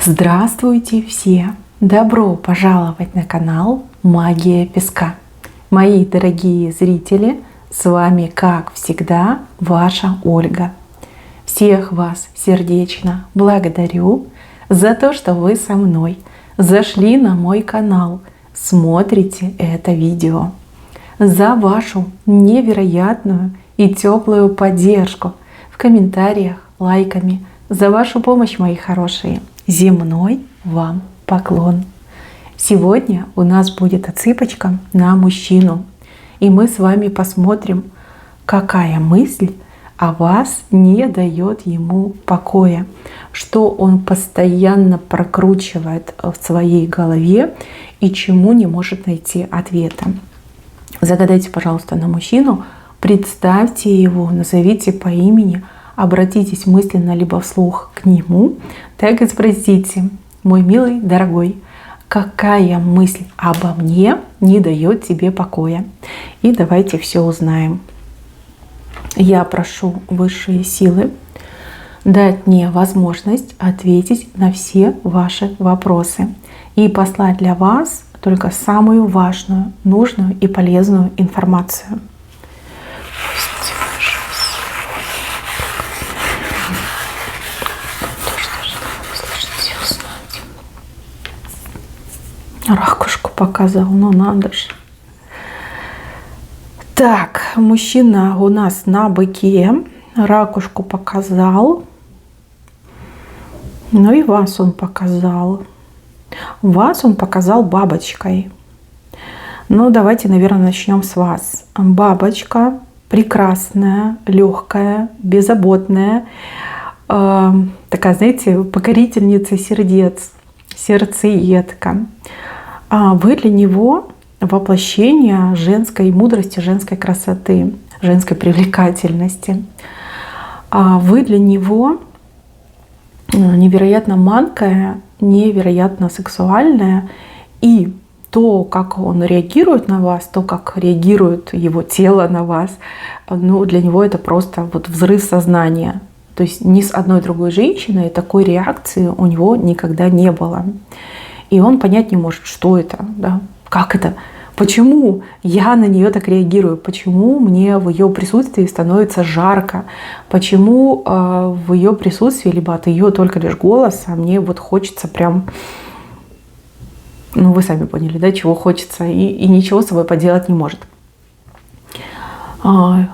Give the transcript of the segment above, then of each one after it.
Здравствуйте все! Добро пожаловать на канал Магия Песка. Мои дорогие зрители, с вами, как всегда, ваша Ольга. Всех вас сердечно благодарю за то, что вы со мной зашли на мой канал, смотрите это видео, за вашу невероятную и теплую поддержку в комментариях, лайками, за вашу помощь, мои хорошие. Земной вам поклон. Сегодня у нас будет отсыпочка на мужчину. И мы с вами посмотрим, какая мысль о вас не дает ему покоя, что он постоянно прокручивает в своей голове и чему не может найти ответа. Загадайте, пожалуйста, на мужчину, представьте его, назовите по имени, обратитесь мысленно либо вслух к нему, так и спросите: мой милый, дорогой, какая мысль обо мне не дает тебе покоя? И давайте все узнаем. Я прошу высшие силы дать мне возможность ответить на все ваши вопросы и послать для вас только самую важную, нужную и полезную информацию. Ракушку показал, ну надо же. Так, мужчина у нас на быке, ракушку показал, ну и вас он показал. Вас он показал бабочкой. Ну давайте, наверное, начнем с вас. Бабочка прекрасная, легкая, беззаботная, такая, знаете, покорительница сердец, сердцеедка. А вы для него воплощение женской мудрости, женской красоты, женской привлекательности. А вы для него невероятно манкая, невероятно сексуальная. И то, как он реагирует на вас, то, как реагирует его тело на вас, ну, для него это просто вот взрыв сознания. То есть ни с одной другой женщиной такой реакции у него никогда не было. И он понять не может, что это, да? Как это, почему я на нее так реагирую, почему мне в ее присутствии становится жарко, почему в ее присутствии, либо от ее только лишь голоса мне вот хочется прям, ну вы сами поняли, да, чего хочется, и ничего с собой поделать не может.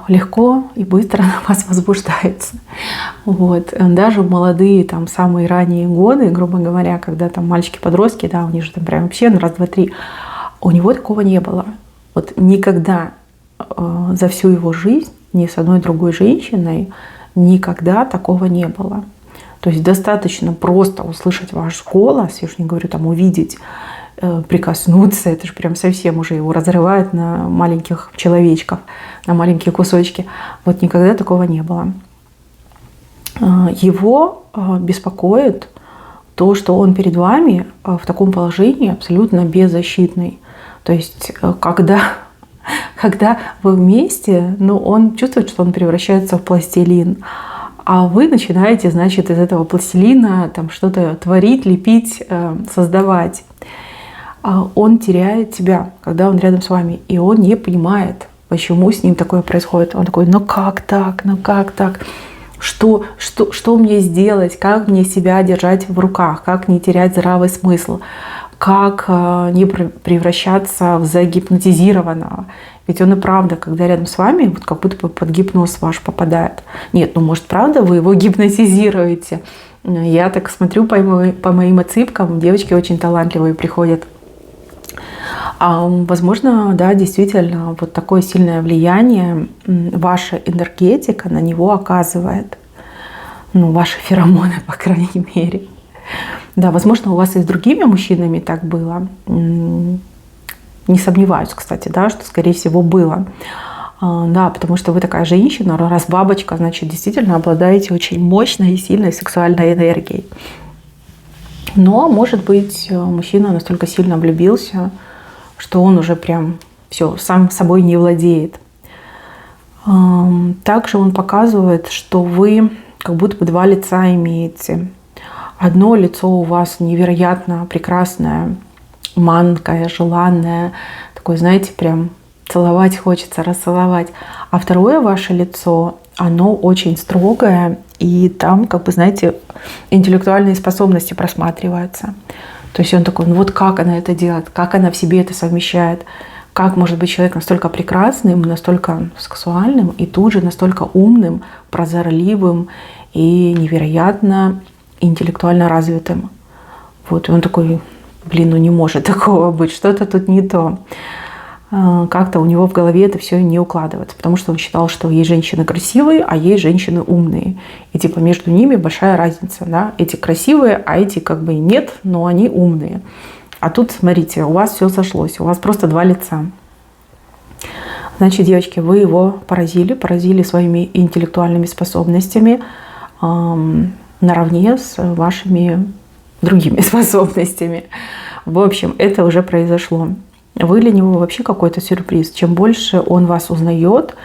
Легко и быстро на вас возбуждается. Вот. Даже в молодые, там, самые ранние годы, грубо говоря, когда там мальчики-подростки, да, у них же там прям вообще раз, два, три, у него такого не было. Вот никогда за всю его жизнь ни с одной другой женщиной никогда такого не было. То есть достаточно просто услышать ваш голос, я уж не говорю там увидеть, прикоснуться, это же прям совсем уже его разрывает на маленьких человечков, на маленькие кусочки. Вот никогда такого не было. Его беспокоит то, что он перед вами в таком положении абсолютно беззащитный. То есть когда вы вместе, ну, он чувствует, что он превращается в пластилин. А вы начинаете, значит, из этого пластилина там что-то творить, лепить, создавать. Он теряет себя, когда он рядом с вами, и он не понимает, почему с ним такое происходит. Он такой: ну как так, ну как так? Что мне сделать? Как мне себя держать в руках? Как не терять здравый смысл? Как не превращаться в загипнотизированного? Ведь он и правда, когда рядом с вами, вот как будто бы под гипноз ваш попадает. Нет, ну может правда вы его гипнотизируете? Я так смотрю по моим отсыпкам, девочки очень талантливые приходят. Возможно, да, действительно, вот такое сильное влияние ваша энергетика на него оказывает. Ну, ваши феромоны, по крайней мере. Да, возможно, у вас и с другими мужчинами так было. Не сомневаюсь, кстати, да, что, скорее всего, было. Да, потому что вы такая женщина, раз бабочка, значит, действительно обладаете очень мощной и сильной сексуальной энергией. Но, может быть, мужчина настолько сильно влюбился, что он уже прям все, сам собой не владеет. Также он показывает, что вы как будто бы два лица имеете. одно лицо у вас невероятно прекрасное, манкое, желанное, такое, знаете, прям целовать хочется, расцеловать. А второе ваше лицо, оно очень строгое, и там, как бы, знаете, интеллектуальные способности просматриваются. То есть он такой, ну вот как она это делает, как она в себе это совмещает, как может быть человек настолько прекрасным, настолько сексуальным и тут же настолько умным, прозорливым и невероятно интеллектуально развитым. Вот, и он такой, блин, ну не может такого быть, что-то тут не то. Как-то у него в голове это все не укладывается, потому что он считал, что есть женщины красивые, а есть женщины умные. И типа между ними большая разница, да? Эти красивые, а эти как бы нет, но они умные. А тут, смотрите, у вас все сошлось, у вас просто два лица. Значит, девочки, вы его поразили своими интеллектуальными способностями наравне с вашими другими способностями. В общем, это уже произошло. Вы для него вообще какой-то сюрприз. Чем больше он вас узнает,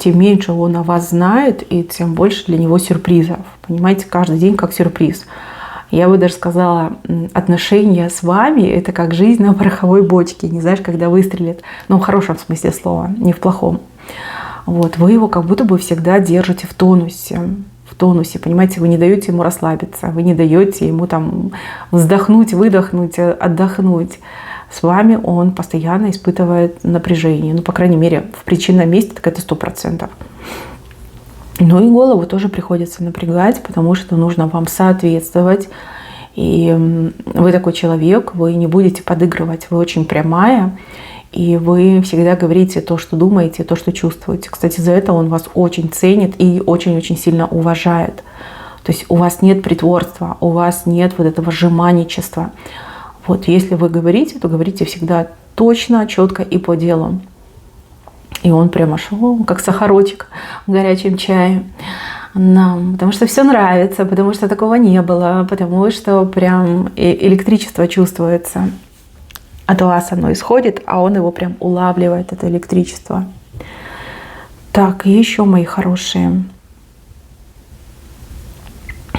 тем меньше он о вас знает, и тем больше для него сюрпризов. Понимаете, каждый день как сюрприз. Я бы даже сказала, отношения с вами – это как жизнь на пороховой бочке. Не знаешь, когда выстрелит. Ну, в хорошем смысле слова, не в плохом. Вот. Вы его как будто бы всегда держите в тонусе. В тонусе, понимаете, вы не даете ему расслабиться, вы не даете ему там вздохнуть, выдохнуть, отдохнуть. С вами он постоянно испытывает напряжение. Ну, по крайней мере, в причинном месте так это 100%. Ну и голову тоже приходится напрягать, потому что нужно вам соответствовать. И вы такой человек, вы не будете подыгрывать, вы очень прямая. И вы всегда говорите то, что думаете, то, что чувствуете. Кстати, за это он вас очень ценит и очень-очень сильно уважает. То есть у вас нет притворства, у вас нет вот этого жеманничества. Вот если вы говорите, то говорите всегда точно, четко и по делу. И он прямо шел, как сахарочек в горячем чае. Нам, потому что все нравится, потому что такого не было, потому что прям электричество чувствуется. От вас оно исходит, а он его прям улавливает, это электричество. Так, и еще, мои хорошие.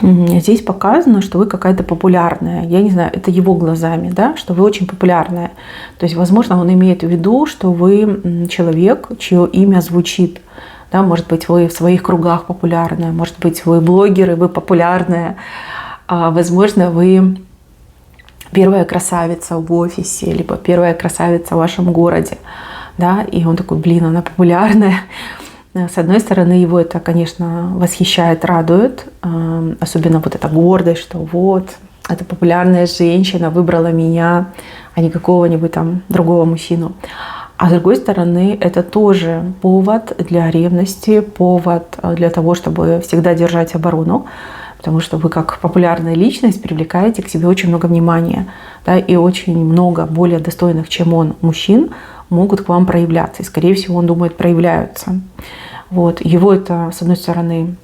Здесь показано, что вы какая-то популярная. Я не знаю, это его глазами, да, что вы очень популярная. То есть, возможно, он имеет в виду, что вы человек, чье имя звучит. Да, может быть, вы в своих кругах популярная, может быть, вы блогеры, вы популярная. Возможно, вы первая красавица в офисе, либо первая красавица в вашем городе. Да, и он такой, блин, она популярная. С одной стороны, его это, конечно, восхищает, радует. Особенно вот эта гордость, что вот, эта популярная женщина выбрала меня, а не какого-нибудь там другого мужчину. А с другой стороны, это тоже повод для ревности, повод для того, чтобы всегда держать оборону. Потому что вы как популярная личность привлекаете к себе очень много внимания. Да, и очень много более достойных, чем он, мужчин могут к вам проявляться. И, скорее всего, он думает, проявляются. Вот. Его это, с одной стороны,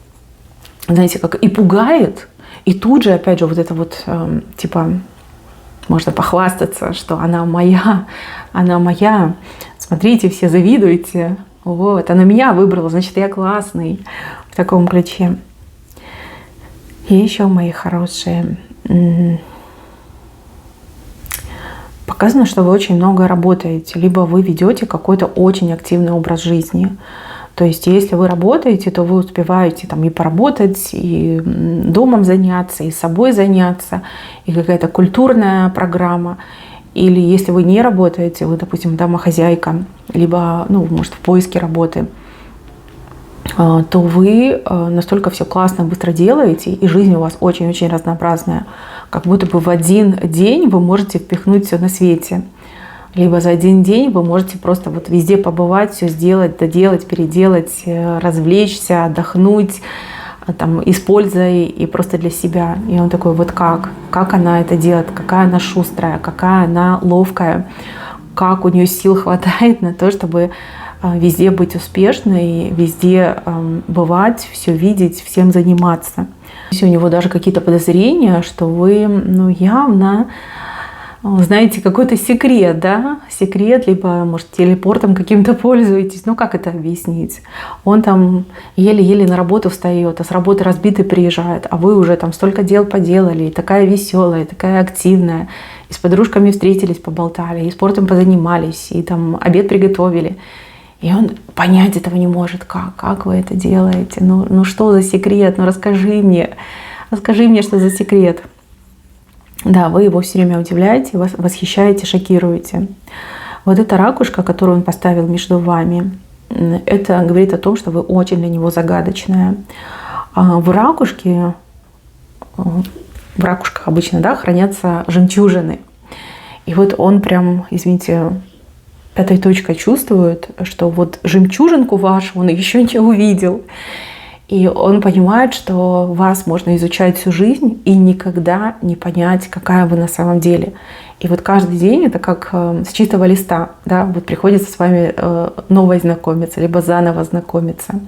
знаете, как и пугает, и тут же, опять же, вот это вот, типа, можно похвастаться, что она моя, смотрите, все завидуете, вот, она меня выбрала, значит, я классный, в таком ключе. И еще, мои хорошие, показано, что вы очень много работаете, либо вы ведете какой-то очень активный образ жизни. То есть, если вы работаете, то вы успеваете там и поработать, и домом заняться, и собой заняться, и какая-то культурная программа. Или если вы не работаете, вы, допустим, домохозяйка, либо, ну, может, в поиске работы, то вы настолько все классно, быстро делаете, и жизнь у вас очень-очень разнообразная. Как будто бы в один день вы можете впихнуть все на свете. Либо за один день вы можете просто вот везде побывать, все сделать, доделать, переделать, развлечься, отдохнуть, там, используя и просто для себя. И он такой, вот как она это делает, какая она шустрая, какая она ловкая, как у нее сил хватает на то, чтобы везде быть успешной, везде бывать, все видеть, всем заниматься. Если у него даже какие-то подозрения, что вы, ну, явно знаете, какой-то секрет, да? Секрет, либо, может, телепортом каким-то пользуетесь. Ну, как это объяснить? Он там еле-еле на работу встает, а с работы разбитый приезжает, а вы уже там столько дел поделали, и такая веселая, и такая активная. И с подружками встретились, поболтали, и спортом позанимались, и там обед приготовили. И он понять этого не может. Как вы это делаете? Ну что за секрет? Ну расскажи мне, что за секрет. Да, вы его все время удивляете, восхищаете, шокируете. Вот эта ракушка, которую он поставил между вами, это говорит о том, что вы очень для него загадочная. В ракушках обычно, да, хранятся жемчужины. И вот он прям, извините, пятой точкой чувствует, что вот жемчужинку вашу он еще не увидел. И он понимает, что вас можно изучать всю жизнь и никогда не понять, какая вы на самом деле. И вот каждый день это как с чистого листа, да, вот приходится с вами новой знакомиться, либо заново знакомиться.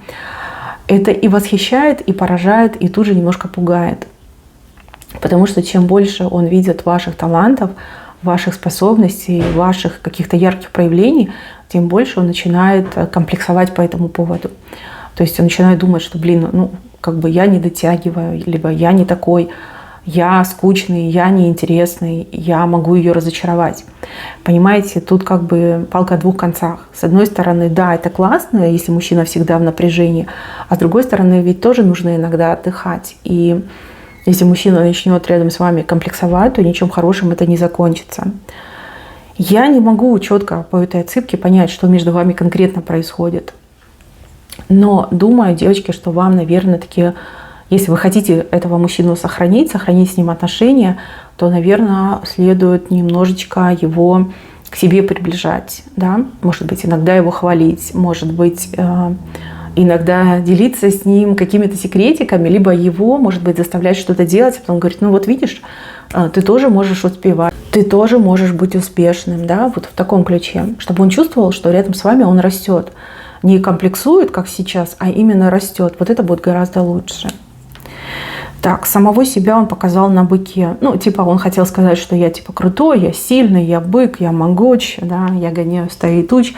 Это и восхищает, и поражает, и тут же немножко пугает. Потому что чем больше он видит ваших талантов, ваших способностей, ваших каких-то ярких проявлений, тем больше он начинает комплексовать по этому поводу. То есть он начинает думать, что, как бы я не дотягиваю, либо я не такой, я скучный, я неинтересный, я могу ее разочаровать. Понимаете, тут как бы палка о двух концах. С одной стороны, да, это классно, если мужчина всегда в напряжении, а с другой стороны, ведь тоже нужно иногда отдыхать. И если мужчина начнет рядом с вами комплексовать, то ничем хорошим это не закончится. Я не могу четко по этой отсыпке понять, что между вами конкретно происходит. Но думаю, девочки, что вам, наверное, таки, если вы хотите этого мужчину сохранить с ним отношения, то, наверное, следует немножечко его к себе приближать. Да? Может быть, иногда его хвалить, может быть, иногда делиться с ним какими-то секретиками, либо его, может быть, заставлять что-то делать, а потом говорить, ну вот видишь, ты тоже можешь успевать, ты тоже можешь быть успешным, да, вот в таком ключе, чтобы он чувствовал, что рядом с вами он растет. Не комплексует, как сейчас, а именно растет. Вот это будет гораздо лучше. Так, самого себя он показал на быке. Он хотел сказать, что я крутой, я сильный, я бык, я могуч, да, я гоняю стаи туч.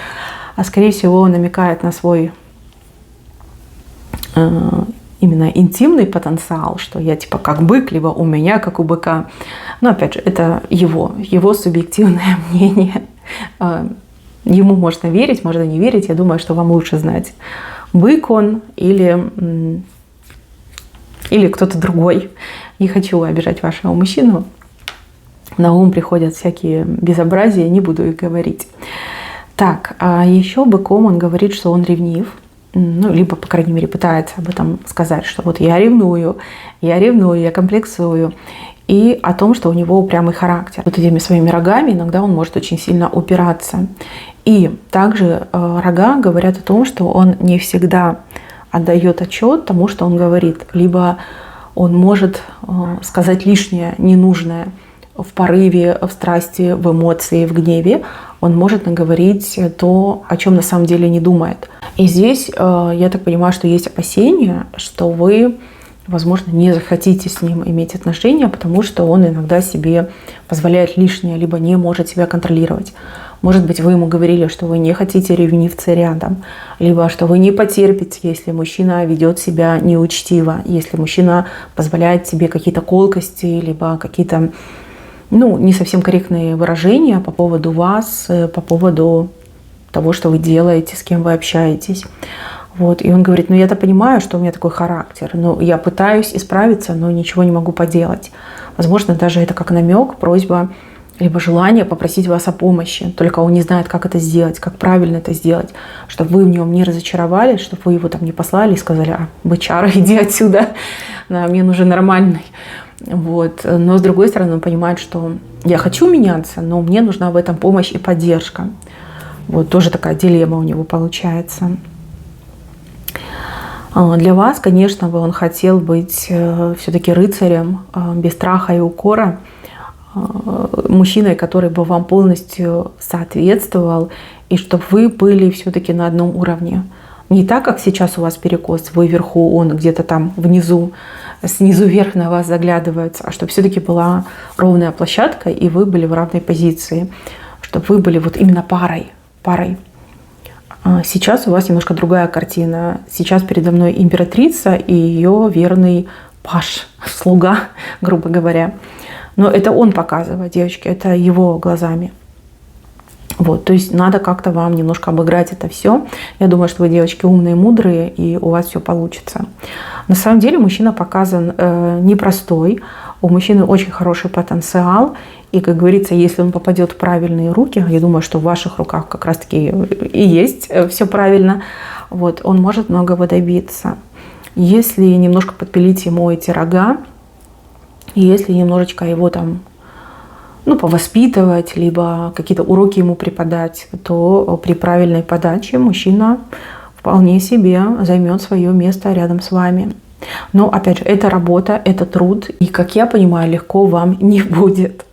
А скорее всего он намекает на свой именно интимный потенциал, что я как бык, либо у меня как у быка. Но опять же, это его субъективное мнение. Ему можно верить, можно не верить. Я думаю, что вам лучше знать, бык он или кто-то другой. Не хочу обижать вашего мужчину. На ум приходят всякие безобразия, не буду их говорить. Так, а еще быком он говорит, что он ревнив. Либо, по крайней мере, пытается об этом сказать, что вот я ревную, я комплексую. И о том, что у него упрямый характер. Вот этими своими рогами иногда он может очень сильно упираться. И также рога говорят о том, что он не всегда отдает отчет тому, что он говорит. Либо он может сказать лишнее, ненужное в порыве, в страсти, в эмоции, в гневе. Он может наговорить то, о чем на самом деле не думает. И здесь, я так понимаю, что есть опасения, что вы, возможно, не захотите с ним иметь отношения, потому что он иногда себе позволяет лишнее, либо не может себя контролировать. Может быть, вы ему говорили, что вы не хотите ревнивца рядом, либо что вы не потерпите, если мужчина ведет себя неучтиво, если мужчина позволяет себе какие-то колкости, либо какие-то не совсем корректные выражения по поводу вас, по поводу того, что вы делаете, с кем вы общаетесь. Вот. И он говорит, я-то понимаю, что у меня такой характер, я пытаюсь исправиться, но ничего не могу поделать. Возможно, даже это как намек, просьба, либо желание попросить вас о помощи. Только он не знает, как это сделать, как правильно это сделать, чтобы вы в нем не разочаровали, чтобы вы его там не послали и сказали, бычара, иди отсюда, мне нужен нормальный. Вот. Но с другой стороны, он понимает, что я хочу меняться, но мне нужна в этом помощь и поддержка. Вот тоже такая дилемма у него получается. Для вас, конечно, бы он хотел быть все-таки рыцарем, без страха и укора, мужчиной, который бы вам полностью соответствовал, и чтобы вы были все-таки на одном уровне. Не так, как сейчас у вас перекос, вы вверху, он где-то там внизу, снизу вверх на вас заглядывается, а чтобы все-таки была ровная площадка, и вы были в равной позиции, чтобы вы были вот именно парой. Сейчас у вас немножко другая картина. Сейчас передо мной императрица и ее верный паж, слуга, грубо говоря. Но это он показывает, девочки, это его глазами. Вот, то есть надо как-то вам немножко обыграть это все. Я думаю, что вы, девочки, умные, мудрые, и у вас все получится. На самом деле мужчина показан непростой. У мужчины очень хороший потенциал. И, как говорится, если он попадет в правильные руки, я думаю, что в ваших руках как раз-таки и есть все правильно, вот, он может многого добиться. Если немножко подпилить ему эти рога, если немножечко его там повоспитывать, либо какие-то уроки ему преподать, то при правильной подаче мужчина вполне себе займет свое место рядом с вами. Но, опять же, это работа, это труд, и, как я понимаю, легко вам не будет.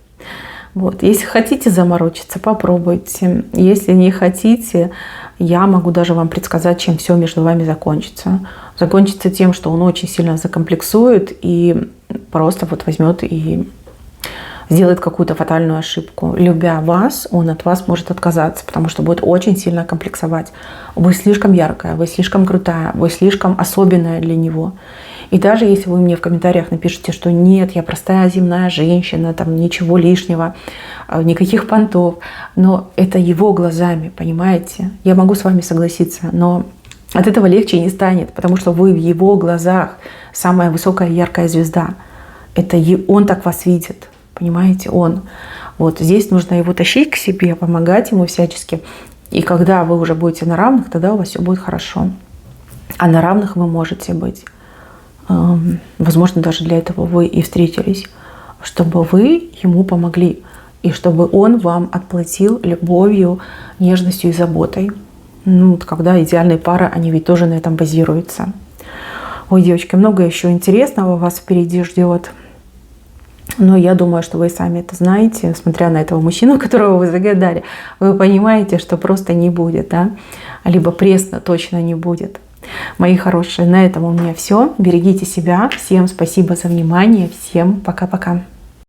Вот. Если хотите заморочиться, попробуйте. Если не хотите, я могу даже вам предсказать, чем все между вами закончится. Закончится тем, что он очень сильно закомплексует и просто вот возьмет и сделает какую-то фатальную ошибку. Любя вас, он от вас может отказаться, потому что будет очень сильно комплексовать. Вы слишком яркая, вы слишком крутая, вы слишком особенная для него. И даже если вы мне в комментариях напишите, что нет, я простая земная женщина, там ничего лишнего, никаких понтов, но это его глазами, понимаете? Я могу с вами согласиться, но от этого легче не станет, потому что вы в его глазах самая высокая яркая звезда. Это он так вас видит. Понимаете, он. Вот здесь нужно его тащить к себе, помогать ему всячески. И когда вы уже будете на равных, тогда у вас все будет хорошо. А на равных вы можете быть. Возможно, даже для этого вы и встретились. Чтобы вы ему помогли. И чтобы он вам отплатил любовью, нежностью и заботой. Когда идеальные пары, они ведь тоже на этом базируются. Ой, девочки, много еще интересного вас впереди ждет. Но я думаю, что вы сами это знаете, смотря на этого мужчину, которого вы загадали, вы понимаете, что просто не будет, да? Либо пресно точно не будет. Мои хорошие, на этом у меня все. Берегите себя. Всем спасибо за внимание. Всем пока-пока.